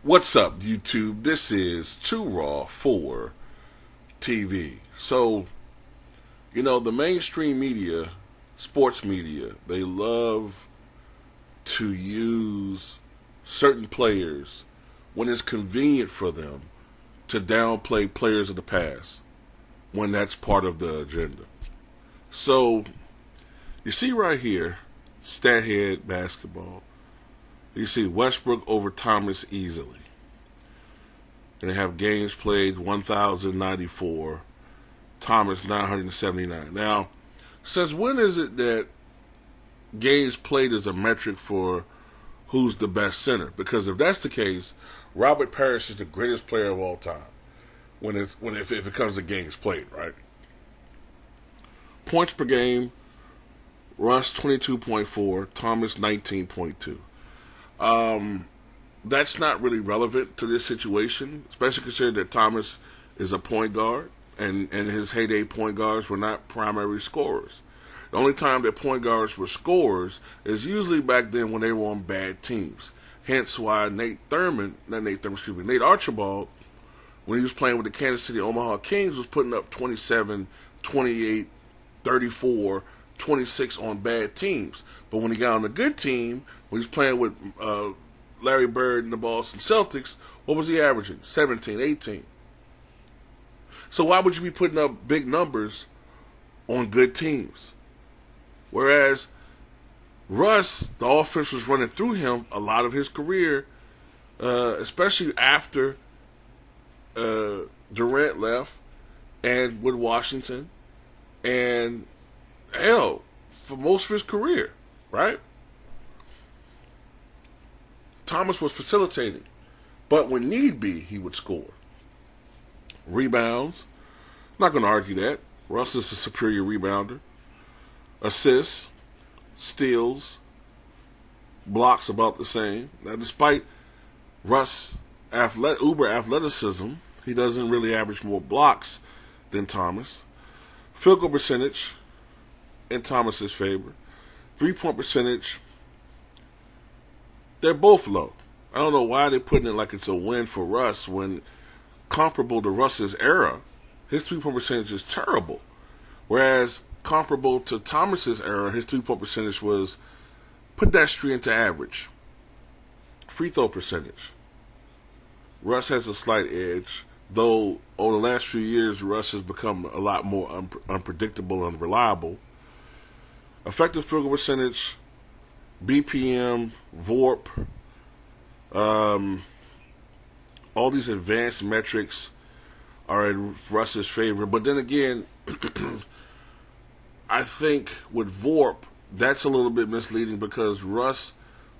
What's up, YouTube? This is Too Raw for TV. So, the mainstream media, sports media, they love to use certain players when it's convenient for them to downplay players of the past when that's part of the agenda. So, you see right here, Stathead basketball. You see Westbrook over Thomas easily. And they have games played 1,094, Thomas 979. Now, since when is it that games played is a metric for who's the best center? Because if that's the case, Robert Parrish is the greatest player of all time if it comes to games played, right? Points per game, Russ 22.4, Thomas 19.2. That's not really relevant to this situation, especially considering that Thomas is a point guard, and his heyday point guards were not primary scorers. The only time that point guards were scorers is usually back then when they were on bad teams. Hence why Nate Archibald, when he was playing with the Kansas City Omaha Kings, was putting up 27, 28, 34, 26 on bad teams. But when he got on a good team, when he was playing with Larry Bird and the Boston Celtics, what was he averaging? 17, 18. So why would you be putting up big numbers on good teams? Whereas Russ, the offense was running through him a lot of his career, especially after Durant left and with Washington, and hell, for most of his career, right? Thomas was facilitating, but when need be, he would score. Rebounds, not going to argue that. Russ is a superior rebounder. Assists, steals, blocks about the same. Now, despite Russ' uber athleticism, he doesn't really average more blocks than Thomas. Field goal percentage in Thomas's favor. 3-point percentage, they're both low. I don't know why they're putting it like it's a win for Russ when comparable to Russ's era, his 3-point percentage is terrible. Whereas comparable to Thomas's era, his 3-point percentage was pedestrian to average. Free throw percentage, Russ has a slight edge, though over the last few years, Russ has become a lot more unpredictable and reliable. Effective field goal percentage, BPM, VORP, all these advanced metrics are in Russ's favor. But then again, I think with VORP, that's a little bit misleading because Russ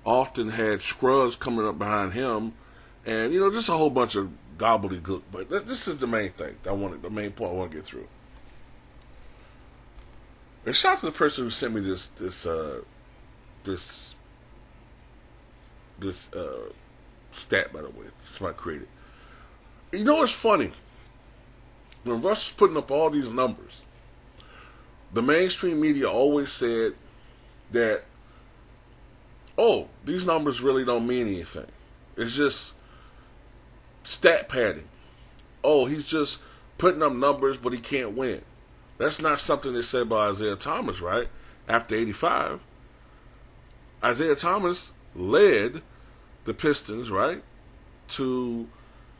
often had scrubs coming up behind him, and just a whole bunch of gobbledygook. But this is the main thing. The main point I want to get through. And shout out to the person who sent me this stat, by the way. Somebody created. It's funny. When Russ was putting up all these numbers, the mainstream media always said that, these numbers really don't mean anything. It's just stat padding. He's just putting up numbers, but he can't win. That's not something they said by Isaiah Thomas, right? After 85. Isaiah Thomas led the Pistons, right, to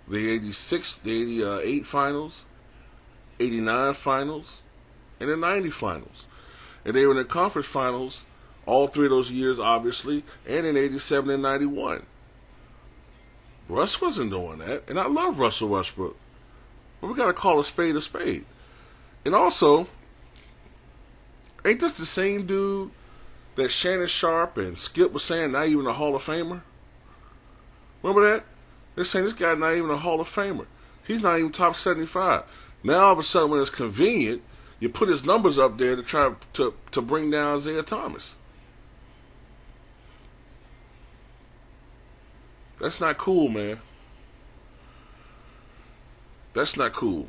the 86, the 88 finals, 89 finals, and the 90 finals. And they were in the conference finals all three of those years, obviously, and in 87 and 91. Russ wasn't doing that, and I love Russell Westbrook. But we got to call a spade a spade. And also, ain't this the same dude that Shannon Sharp and Skip was saying not even a Hall of Famer? Remember that? They're saying this guy's not even a Hall of Famer. He's not even top 75. Now all of a sudden when it's convenient, you put his numbers up there to try to bring down Isaiah Thomas. That's not cool, man. That's not cool.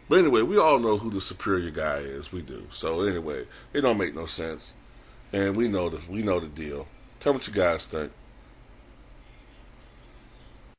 But anyway, we all know who the superior guy is. We do. So anyway, it don't make no sense. And we know the deal. Tell me what you guys think.